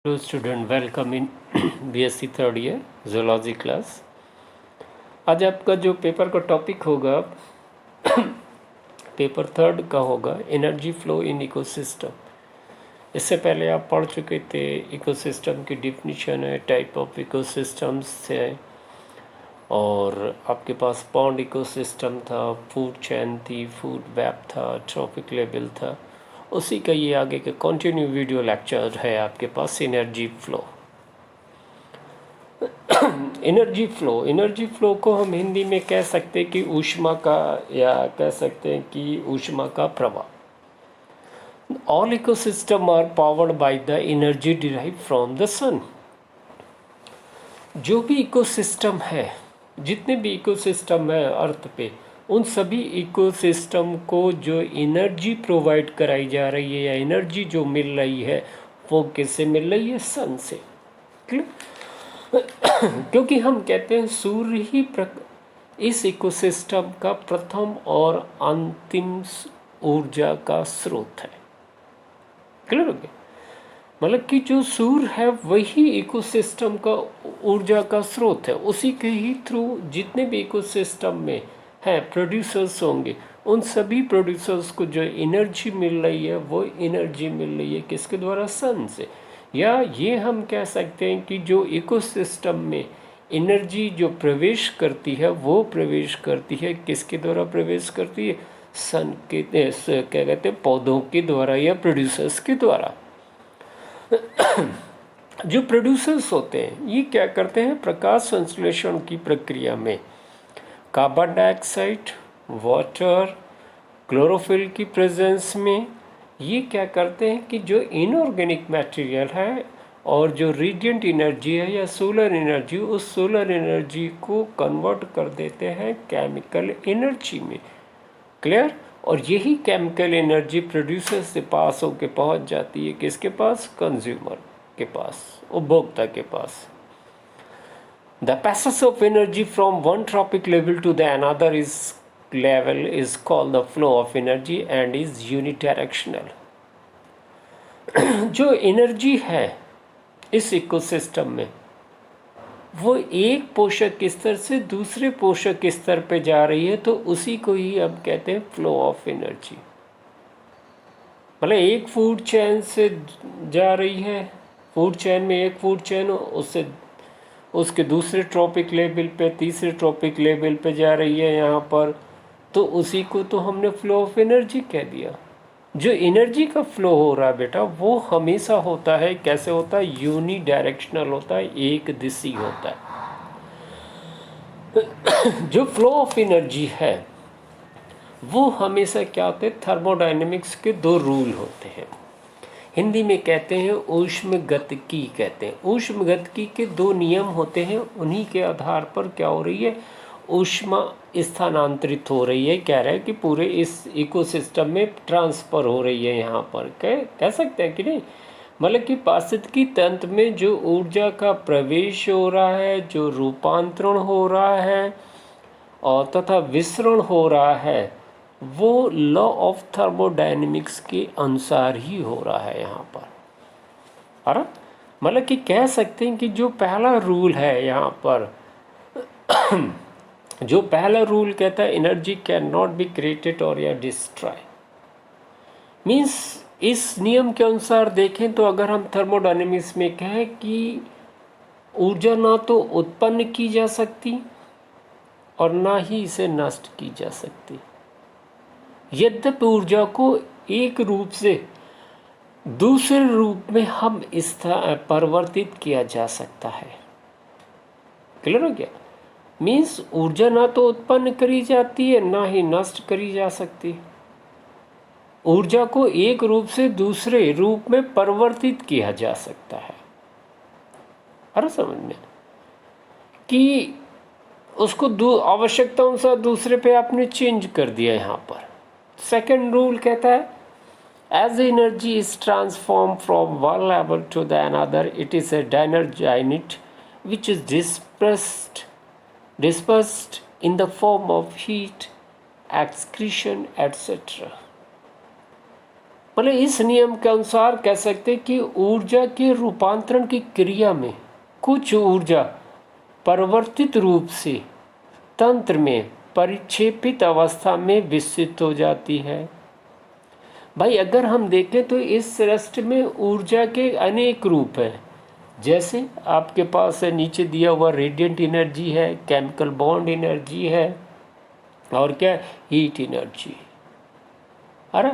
Hello student, welcome in BSc third year zoology class. आज आपका जो पेपर का टॉपिक होगा पेपर थर्ड का होगा एनर्जी फ्लो इन इकोसिस्टम। इससे पहले आप पढ़ चुके थे, इकोसिस्टम की डिफिनीशन है, टाइप ऑफ इकोसिस्टम्स है, और आपके पास पॉन्ड इकोसिस्टम था, फूड चेन थी, फूड वेब था, ट्रॉपिक लेवल था। उसी का ये आगे के कंटिन्यू वीडियो लेक्चर है आपके पास एनर्जी फ्लो। एनर्जी फ्लो को हम हिंदी में कह सकते हैं कि ऊष्मा का, या कह सकते हैं कि ऊष्मा का प्रवाह। All ecosystem are powered by the energy derive from the sun. जो भी इकोसिस्टम है, जितने भी इकोसिस्टम है अर्थ पे, उन सभी इकोसिस्टम को जो एनर्जी प्रोवाइड कराई जा रही है या एनर्जी जो मिल रही है, वो किससे मिल रही है? सन से। क्योंकि हम कहते हैं सूर्य ही इस इकोसिस्टम का प्रथम और अंतिम ऊर्जा का स्रोत है। क्लियर हो गया? मतलब कि जो सूर्य है वही इकोसिस्टम का ऊर्जा का स्रोत है। उसी के ही थ्रू जितने भी इकोसिस्टम में है प्रोड्यूसर्स होंगे, उन सभी प्रोड्यूसर्स को जो एनर्जी मिल रही है वो एनर्जी मिल रही है किसके द्वारा? सन से। या ये हम कह सकते हैं कि जो इकोसिस्टम में एनर्जी जो प्रवेश करती है वो प्रवेश करती है किसके द्वारा प्रवेश करती है? सन के, क्या कहते हैं, पौधों के द्वारा या प्रोड्यूसर्स के द्वारा। जो प्रोड्यूसर्स होते हैं ये क्या करते हैं? प्रकाश संश्लेषण की प्रक्रिया में कार्बन डाइऑक्साइड, वाटर, क्लोरोफिल की प्रेजेंस में ये क्या करते हैं कि जो इनऑर्गेनिक मटेरियल है और जो रेडिएंट एनर्जी है या सोलर एनर्जी, उस सोलर एनर्जी को कन्वर्ट कर देते हैं केमिकल एनर्जी में। क्लियर? और यही केमिकल एनर्जी प्रोड्यूसर से पास होकर पहुंच जाती है किसके पास? कंज्यूमर के पास, उपभोक्ता के पास। The passage of energy from one tropic level to the another level is called the flow of energy and is unidirectional. जो एनर्जी है इस इकोसिस्टम में वो एक पोषक स्तर से दूसरे पोषक स्तर पे जा रही है, तो उसी को ही हम कहते हैं फ्लो ऑफ एनर्जी। मतलब एक फूड चेन से जा रही है, फूड चेन में एक फूड चेन उससे उसके दूसरे ट्रॉपिक लेवल पे, तीसरे ट्रॉपिक लेवल पे जा रही है यहाँ पर, तो उसी को तो हमने फ्लो ऑफ एनर्जी कह दिया। जो एनर्जी का फ्लो हो रहा है बेटा वो हमेशा होता है, कैसे होता है? यूनी डायरेक्शनल होता है, एक दिशी होता है। जो फ्लो ऑफ एनर्जी है वो हमेशा क्या होते हैं? थर्मोडायनेमिक्स के दो रूल होते हैं। हिंदी में कहते हैं ऊष्मगतिकी कहते हैं। ऊष्मगतिकी के दो नियम होते हैं, उन्हीं के आधार पर क्या हो रही है? ऊष्मा स्थानांतरित हो रही है। कह रहे हैं कि पूरे इस इकोसिस्टम में ट्रांसफ़र हो रही है। यहाँ पर कह सकते हैं कि नहीं? मतलब कि पारिस्थितिकी तंत्र में जो ऊर्जा का प्रवेश हो रहा है, जो रूपांतरण हो रहा है और तथा विसरण हो रहा है, वो लॉ ऑफ थर्मोडायनेमिक्स के अनुसार ही हो रहा है यहाँ पर। और मतलब कि कह सकते हैं कि जो पहला रूल है यहाँ पर जो पहला रूल कहता है energy can not be created और या डिस्ट्रॉय, मीन्स इस नियम के अनुसार देखें तो अगर हम थर्मोडायनेमिक्स में कहें कि ऊर्जा ना तो उत्पन्न की जा सकती और ना ही इसे नष्ट की जा सकती। यद्यपि ऊर्जा को एक रूप से दूसरे रूप में हम परिवर्तित किया जा सकता है। क्लियर हो गया? मीन्स ऊर्जा ना तो उत्पन्न करी जाती है ना ही नष्ट करी जा सकती। ऊर्जा को एक रूप से दूसरे रूप में परिवर्तित किया जा सकता है। अरे समझने कि उसको आवश्यकता अनुसार दूसरे पे आपने चेंज कर दिया। यहाँ पर सेकंड रूल कहता है as energy is transform from one level to the another it is a dynergy unit which is dispersed in the form of heat, excretion, etc. मतलब इस नियम के अनुसार कह सकते हैं कि ऊर्जा के रूपांतरण की क्रिया में कुछ ऊर्जा परिवर्तित रूप से तंत्र में परिक्षेपित अवस्था में विस्तृत हो जाती है। भाई अगर हम देखें तो इस सृष्टि में ऊर्जा के अनेक रूप हैं। जैसे आपके पास है नीचे दिया हुआ रेडिएंट एनर्जी है, केमिकल बॉन्ड एनर्जी है, और क्या हीट एनर्जी। अरे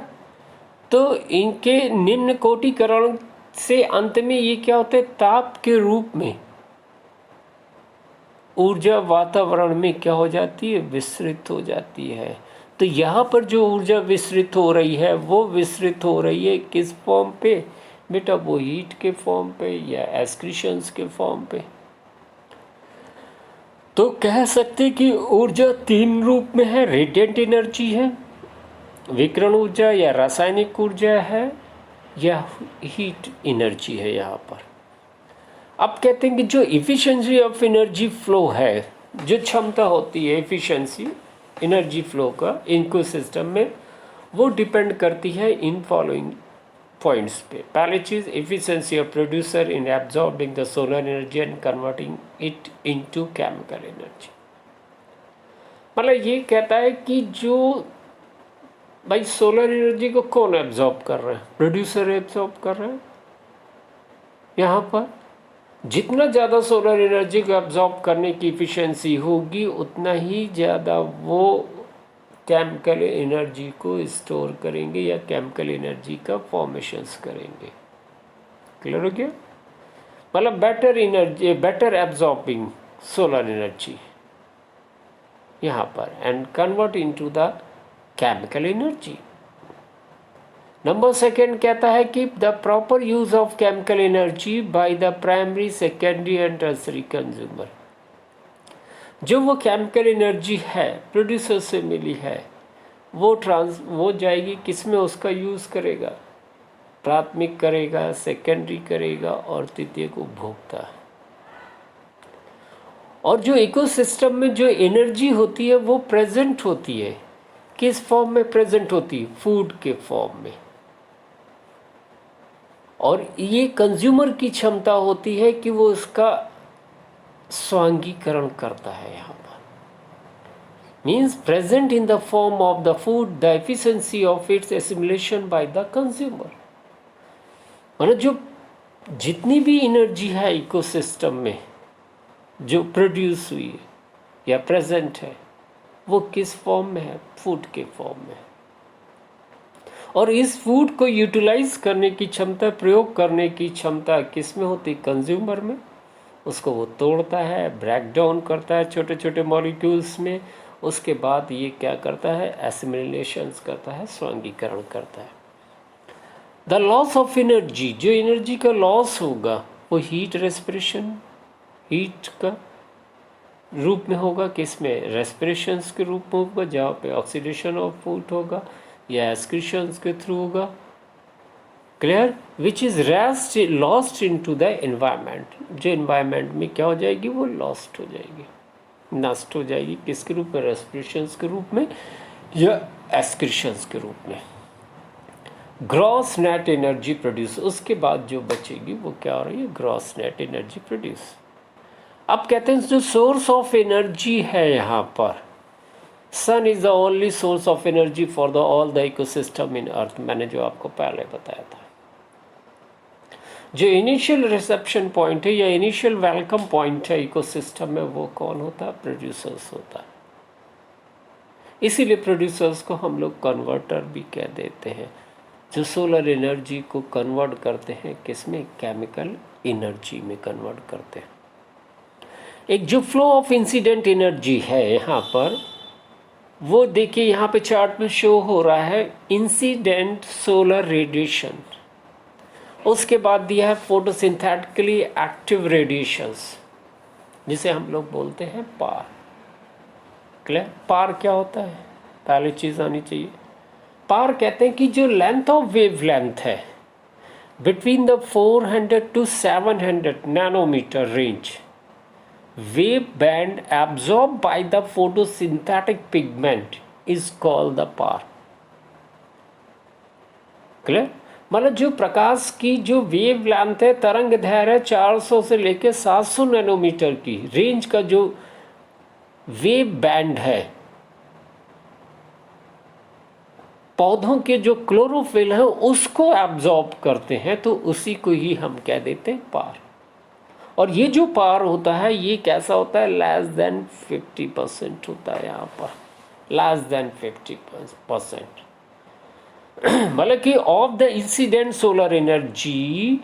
तो इनके निम्न कोटिकरण से अंत में ये क्या होता है, ताप के रूप में ऊर्जा वातावरण में क्या हो जाती है, विस्तृत हो जाती है। तो यहाँ पर जो ऊर्जा विस्तृत हो रही है वो विस्तृत हो रही है किस फॉर्म पे बेटा, वो हीट के फॉर्म पे या एक्सक्रीशंस के फॉर्म पे। तो कह सकते कि ऊर्जा तीन रूप में है, रेडिएंट एनर्जी है, विकिरण ऊर्जा या रासायनिक ऊर्जा है, या हीट एनर्जी है यहाँ पर। अब कहते हैं कि जो इफिशिएंसी ऑफ एनर्जी फ्लो है, जो क्षमता होती है एफिशिएंसी एनर्जी फ्लो का इकोसिस्टम में, वो डिपेंड करती है इन फॉलोइंग पॉइंट्स पे। पहली चीज़, efficiency of producer in absorbing the solar energy and converting it into chemical energy. मतलब ये कहता है कि जो भाई सोलर एनर्जी को कौन एब्जॉर्ब कर रहा है, प्रोड्यूसर एब्जॉर्ब कर रहा है। यहाँ पर जितना ज़्यादा सोलर एनर्जी को एब्जॉर्ब करने की इफिशिएंसी होगी उतना ही ज़्यादा वो केमिकल एनर्जी को स्टोर करेंगे या केमिकल एनर्जी का फॉर्मेशंस करेंगे। क्लियर हो गया? मतलब better energy, better absorbing solar energy यहाँ पर and convert into the chemical energy. Number second कहता है कि the proper use of chemical energy by the primary, secondary and tertiary consumer. जो वो केमिकल एनर्जी है प्रोड्यूसर से मिली है वो जाएगी किस में, उसका यूज़ करेगा, प्राथमिक करेगा, सेकेंडरी करेगा और तृतीयक उपभोक्ता। और जो इकोसिस्टम में जो एनर्जी होती है वो प्रेजेंट होती है, किस फॉर्म में प्रेजेंट होती है, फूड के फॉर्म में। और ये कंज्यूमर की क्षमता होती है कि वो उसका स्वांगीकरण करता है। यहाँ पर means present in the form of the food, the efficiency of its assimilation by the consumer. मतलब जो जितनी भी एनर्जी है इकोसिस्टम में जो प्रोड्यूस हुई है या प्रेजेंट है वो किस फॉर्म में है, फूड के फॉर्म में। और इस फूड को यूटिलाइज करने की क्षमता, प्रयोग करने की क्षमता किस में होती, कंज्यूमर में। उसको वो तोड़ता है, ब्रेक डाउन करता है छोटे छोटे मॉलिक्यूल्स में, उसके बाद ये क्या करता है, एसिमिलेशंस करता है, स्वांगीकरण करता है। द लॉस ऑफ एनर्जी, जो एनर्जी का लॉस होगा वो हीट रेस्पिरेशन, हीट का रूप में होगा, किस में, रेस्पिरेशंस के रूप में होगा, जहाँ पे ऑक्सीडेशन ऑफ फूड होगा या एक्सक्रीशंस के थ्रू होगा। Clear? Which is rest lost into the environment, जो एनवायरनमेंट में क्या हो जाएगी, वो लॉस्ट हो जाएगी, नष्ट हो जाएगी, किसके रूप में, रेस्पिरेशंस के रूप में या एक्सक्रीशंस के रूप में। ग्रॉस नेट एनर्जी प्रोड्यूस, उसके बाद जो बचेगी वो क्या हो रही है, ग्रॉस नेट एनर्जी प्रोड्यूस। अब कहते हैं जो सोर्स ऑफ एनर्जी है यहाँ पर, sun is the only source of energy for the all the ecosystem in earth. मैंने जो आपको पहले बताया था, जो इनिशियल रिसेप्शन पॉइंट है या इनिशियल वेलकम पॉइंट है इकोसिस्टम में, वो कौन होता है, प्रोड्यूसर्स होता है। इसीलिए प्रोड्यूसर्स को हम लोग कन्वर्टर भी कह देते हैं, जो सोलर एनर्जी को कन्वर्ट करते हैं किस में, केमिकल एनर्जी में कन्वर्ट करते हैं। एक जो फ्लो ऑफ इंसिडेंट एनर्जी है यहाँ पर, वो देखिए यहाँ पे चार्ट में शो हो रहा है, इंसिडेंट सोलर रेडिएशन। उसके बाद दिया है फोटोसिंथेटिकली एक्टिव रेडिएशंस, जिसे हम लोग बोलते हैं पार। क्लियर? पार क्या होता है, पहली चीज़ आनी चाहिए। पार कहते हैं कि जो लेंथ ऑफ वेव लेंथ है between the 400 to 700 nanometre range, wave band absorbed by the photosynthetic pigment is called the PAR. Clear? मतलब जो प्रकाश की जो वेव लेंथ है, तरंग दैर्घ्य है 400 से लेकर 700 नैनोमीटर की रेंज का जो वेव बैंड है, पौधों के जो क्लोरोफिल है उसको एब्जॉर्ब करते हैं, तो उसी को ही हम कह देते हैं पार। और ये जो पार होता है ये कैसा होता है? लेस देन 50% होता है यहाँ पर, लेस देन 50%। मतलब कि of the incident solar energy,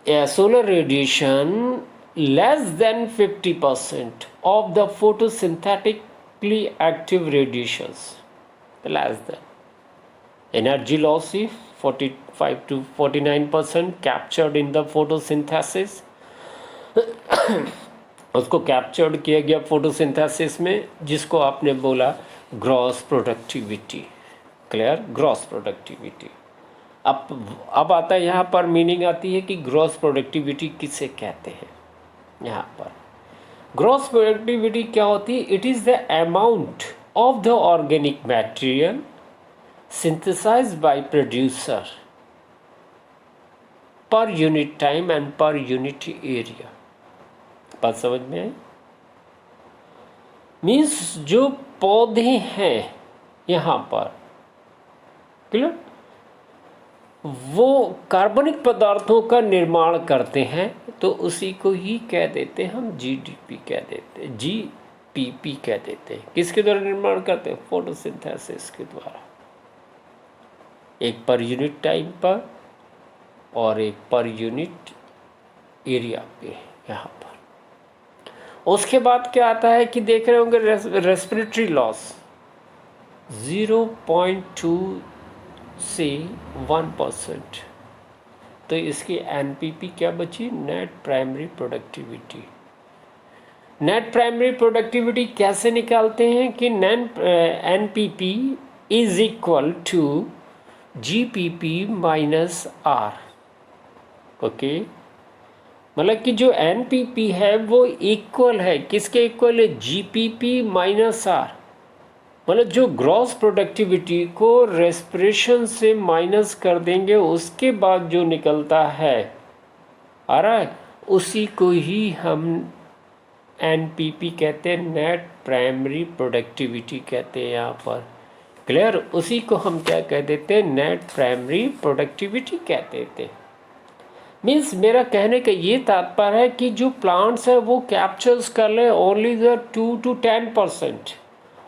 solar radiation less than 50% of the photosynthetically active radiations, less than energy loss is 45 to 49% captured in the photosynthesis। उसको कैप्चर्ड किया गया फोटोसिंथेसिस में, जिसको आपने बोला gross productivity. Clear? Gross productivity. अब आता है यहाँ पर मीनिंग आती है कि ग्रॉस प्रोडक्टिविटी किसे कहते हैं। यहाँ पर ग्रॉस प्रोडक्टिविटी क्या होती है? It is the amount of the organic material synthesized by producer per unit time and per unit area। बात समझ में आई? मीन्स जो पौधे हैं यहाँ पर, क्लियर, वो कार्बनिक पदार्थों का निर्माण करते हैं, तो उसी को ही कह देते हैं हम जीडीपी कह देते हैं, जीपीपी कह देते हैं। किसके द्वारा निर्माण करते हैं? फोटोसिंथेसिस के द्वारा। एक पर यूनिट टाइम पर और एक पर यूनिट एरिया पे यहाँ पर। उसके बाद क्या आता है कि देख रहे होंगे रेस्पिरेटरी लॉस 0.2 से 1%। तो इसकी एनपीपी क्या बची? Net primary productivity. Net primary productivity कैसे निकालते हैं कि NPP is equal to GPP minus R. Okay, मतलब कि जो एनपीपी है वो इक्वल है, किसके इक्वल है? GPP minus R. मतलब जो ग्रॉस प्रोडक्टिविटी को रेस्पिरेशन से माइनस कर देंगे, उसके बाद जो निकलता है, आ रहा है, उसी को ही हम एनपीपी कहते हैं, नेट प्राइमरी प्रोडक्टिविटी कहते हैं यहाँ पर। क्लियर? उसी को हम क्या कह देते हैं? नेट प्राइमरी प्रोडक्टिविटी कह देते हैं। मीन्स मेरा कहने का ये तात्पर्य है कि जो प्लांट्स है वो कैप्चर्स कर ले only the 2 to 10%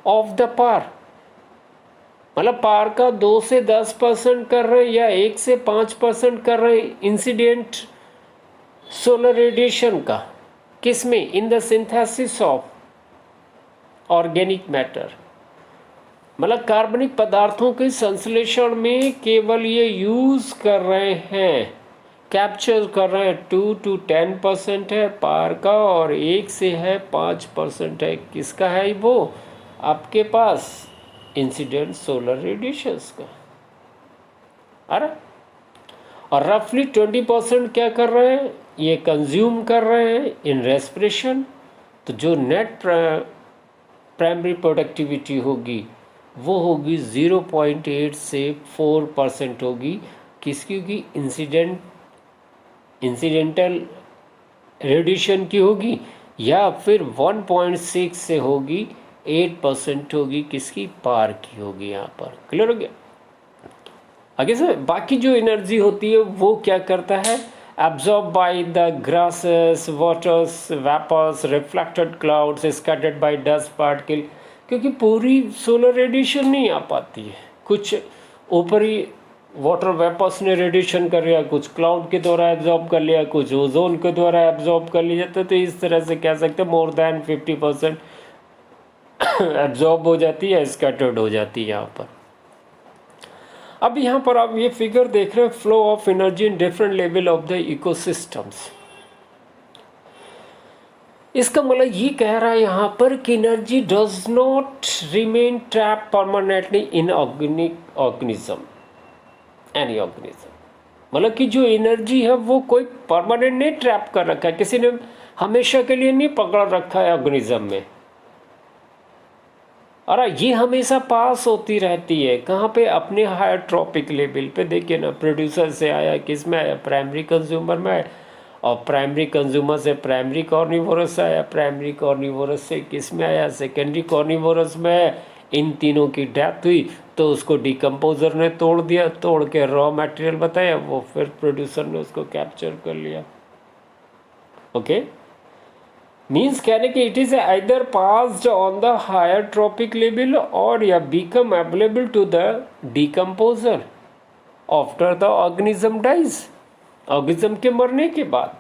of the PAR. मतलब पार का 2 से 10% कर रहे हैं या 1 से 5% कर रहे हैं इंसिडेंट सोलर रेडिएशन का। किस में? In the synthesis of organic matter. मतलब कार्बनिक पदार्थों के संश्लेषण में केवल ये यूज कर रहे हैं, कैप्चर कर रहे हैं। 2 to 10% है पार का और 1 से है 5% है। किसका है वो? आपके पास इंसिडेंट सोलर रेडिएशंस का। अरे, और रफली 20% क्या कर रहे हैं? ये कंज्यूम कर रहे हैं इन रेस्पिरेशन। तो जो नेट प्राइमरी प्रोडक्टिविटी होगी वो होगी 0.8 से 4% होगी। किसकी होगी? इंसिडेंटल रेडिएशन की होगी, या फिर 1.6 से होगी 8% होगी। किसकी? पार की होगी यहाँ पर। क्लियर हो गया? आगे से बाकी जो एनर्जी होती है वो क्या करता है? Absorb by the gases, waters, vapours, reflected clouds, scattered by dust particle. क्योंकि पूरी सोलर रेडिएशन नहीं आ पाती है, कुछ ऊपरी वाटर वेपर्स ने रेडिएशन कर लिया, कुछ क्लाउड के द्वारा एब्जॉर्ब कर लिया, कुछ ओजोन के द्वारा एब्जॉर्ब कर लिया जाता है। तो इस तरह से कह सकते हैं मोर देन 50% एब्जॉर्ब हो जाती है, स्कैटर्ड हो जाती है यहाँ पर। अब यहाँ पर आप ये फिगर देख रहे हैं, flow of energy in different level of the ecosystems. इसका मतलब ये कह रहा है यहाँ पर कि energy does not remain trap permanently in organism, any organism. मतलब कि जो एनर्जी है वो कोई परमानेंट नहीं ट्रैप कर रखा है, किसी ने हमेशा के लिए नहीं पकड़ रखा है ऑर्गेनिज्म में। और ये हमेशा पास होती रहती है कहाँ पे, अपने हायर ट्रॉपिक लेवल पे। देखिए ना, प्रोड्यूसर से आया किस में आया, प्राइमरी कंज्यूमर में आया, और प्राइमरी कंज्यूमर से प्राइमरी कॉर्निवोरस आया, प्राइमरी कॉर्निवोरस से किस में आया, सेकेंडरी कॉर्निवोरस में आया। इन तीनों की डेथ हुई तो उसको डिकम्पोजर ने तोड़ दिया, तोड़ के रॉ मटेरियल बताया, वो फिर प्रोड्यूसर ने उसको कैप्चर कर लिया। ओके, मीन्स कहने कि it is either passed on the higher trophic level और या become available to the decomposer after the organism dies, organism के मरने के बाद।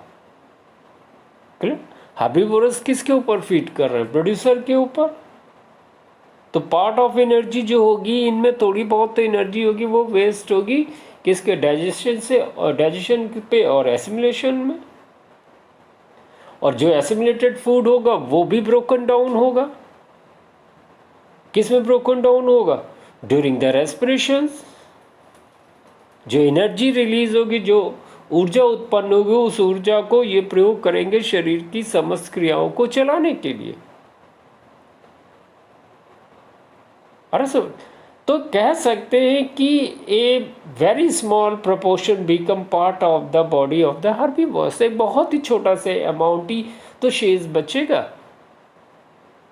हर्बीवोरस किसके ऊपर फीड कर रहे हैं, प्रोड्यूसर के ऊपर। तो पार्ट ऑफ एनर्जी जो होगी इनमें थोड़ी बहुत तो एनर्जी होगी वो वेस्ट होगी किसके, डाइजेशन से, और डाइजेशन पे और एसिमिलेशन में। और जो एसिमिलेटेड फूड होगा वो भी ब्रोकन डाउन होगा। किस में ब्रोकन डाउन होगा, ड्यूरिंग द रेस्पिरेशन। जो एनर्जी रिलीज होगी, जो ऊर्जा उत्पन्न होगी, उस ऊर्जा को ये प्रयोग करेंगे शरीर की समस्त क्रियाओं को चलाने के लिए। अरे सब तो कह सकते हैं कि a very small proportion become part of the body of the herbivorous. एक बहुत ही छोटा से अमाउंट ही तो शेष बचेगा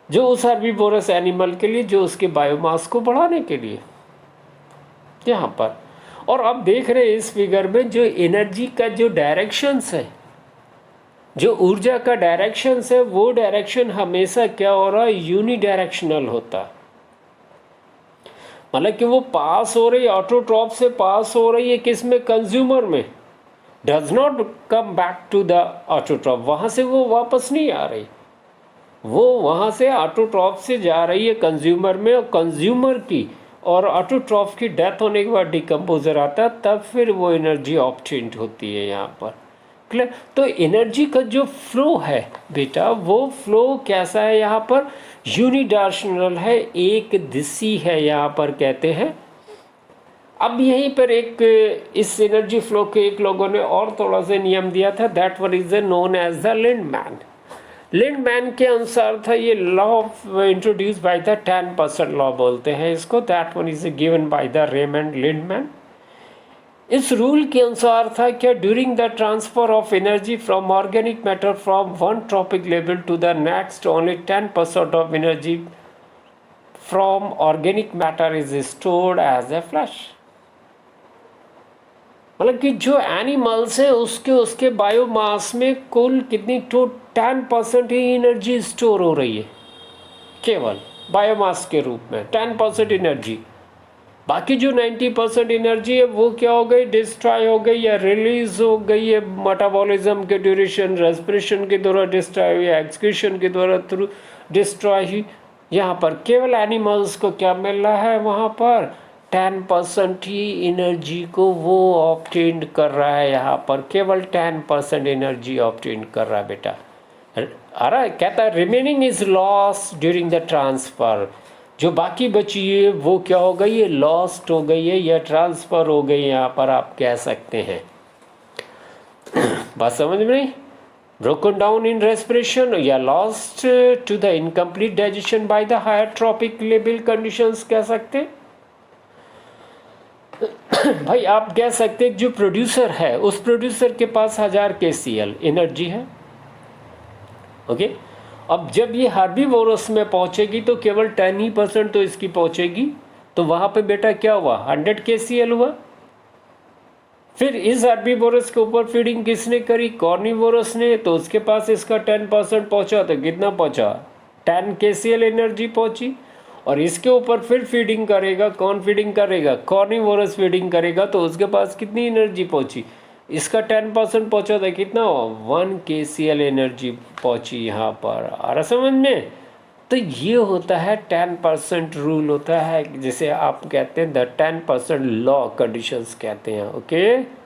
जो उस हर्बीवोरस एनिमल के लिए, जो उसके बायोमास को बढ़ाने के लिए यहाँ पर। और अब देख रहे हैं इस फिगर में जो एनर्जी का जो डायरेक्शंस है, जो ऊर्जा का डायरेक्शंस है, वो डायरेक्शन हमेशा क्या हो रहा है, यूनी डायरेक्शनल होता है। मतलब कि वो पास हो रही है, ऑटोट्रॉप से पास हो रही है किस में, कंज्यूमर में, does not come back to the autotroph. वहाँ से वो वापस नहीं आ रही, वो वहाँ से ऑटोट्रॉप से जा रही है कंज्यूमर में, और कंज्यूमर की और ऑटोट्रॉप की डेथ होने के बाद डिकम्पोजर आता है, तब फिर वो एनर्जी ऑब्टेन्ड होती है यहाँ पर। क्लियर। तो एनर्जी का जो फ्लो है बेटा, वो फ्लो कैसा है यहाँ पर, यूनिडायरेक्शनल है, एक दिशी है यहाँ पर कहते हैं। अब यहीं पर एक इस एनर्जी फ्लो के एक लोगों ने और थोड़ा सा नियम दिया था, that one is known as the Lindeman. Lindeman के अनुसार था ये law of introduce by the 10% law बोलते हैं इसको, that one is given by the Raymond Lindeman. इस रूल के अनुसार था क्या, during the transfer of energy from organic matter from one trophic level to the next, only 10% of energy from organic matter is stored as a flash. मतलब कि जो animals है उसके बायोमास में कुल कितनी, तो 10% ही एनर्जी स्टोर हो रही है, केवल बायोमास के रूप में 10% एनर्जी। बाकी जो 90% एनर्जी है वो क्या हो गई, डिस्ट्रॉय हो गई या रिलीज हो गई है मेटाबॉलिज्म के ड्यूरेशन, रेस्पिरेशन के द्वारा डिस्ट्रॉय हुई, एक्सक्रीशन के द्वारा थ्रू डिस्ट्रॉय हुई। यहाँ पर केवल एनिमल्स को क्या मिल रहा है, वहाँ पर 10% ही एनर्जी को वो ऑब्टेन कर रहा है, यहाँ पर केवल 10% एनर्जी ऑब्टेन कर रहा है बेटा। अरे कहता है remaining is loss during the transfer, जो बाकी बची है वो क्या हो गई है, लॉस्ट हो गई है या ट्रांसफर हो गई है, यहाँ पर आप कह सकते हैं। बात समझ में नहीं, ब्रोकन डाउन इन रेस्पिरेशन या lost to the incomplete digestion by the higher trophic level conditions कह सकते। भाई आप कह सकते जो प्रोड्यूसर है उस प्रोड्यूसर के पास 1000 kcal एनर्जी है। ओके, अब जब ये हर्बीवोरस में पहुंचेगी तो केवल 10% तो इसकी पहुंचेगी, तो वहां पे बेटा क्या हुआ, 100 kcal हुआ। फिर इस हर्बीवोरस के ऊपर फीडिंग किसने करी, कॉर्निवोरस ने, तो उसके पास इसका 10% पहुंचा, तो कितना पहुंचा, 10 kcal एनर्जी पहुंची। और इसके ऊपर फिर फीडिंग करेगा, कौन फीडिंग करेगा, कॉर्निवोरस फीडिंग करेगा, तो उसके पास कितनी एनर्जी पहुंची, इसका 10% पहुंचा था, कितना 1 kcal एनर्जी पहुंची यहाँ पर। आ रहा समझ में। तो ये होता है 10% रूल होता है, जिसे आप कहते हैं द 10% लॉ कंडीशंस कहते हैं। ओके।